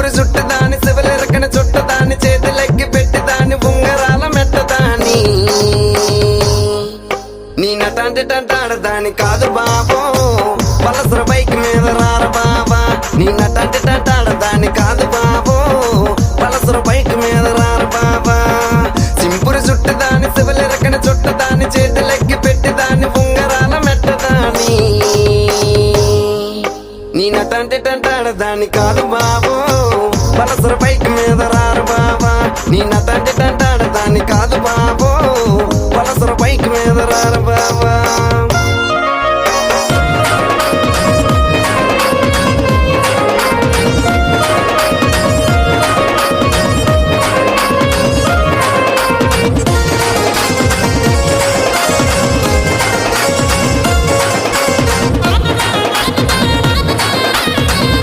సింపురు చుట్టదాని శివలెరకన చుట్టదాని చేతులెక్కి పెట్టిదాని ఉంగరాల మెట్టదాని నీ నటాంటి టంటాడదాని కాదు బాబో పలసర బైక్ మీద రార బాబా నీ నటాంటి టంటాడదాని కాదు బాబో పలసర బైక్ మీద రార బాబా సింపురు చుట్టదాని శివలెరకన చుట్టదాని చేతులెక్కి పెట్టిదాని ఉంగరాల మెట్టదాని నీ నటాంటి టంటాడదాని కాదు బాబో పలసర బైక్ మీద రార బాబా నీ నటాంటి టంటాడదాని కాదు బాబో పలసర బైక్ మీద రార బాబా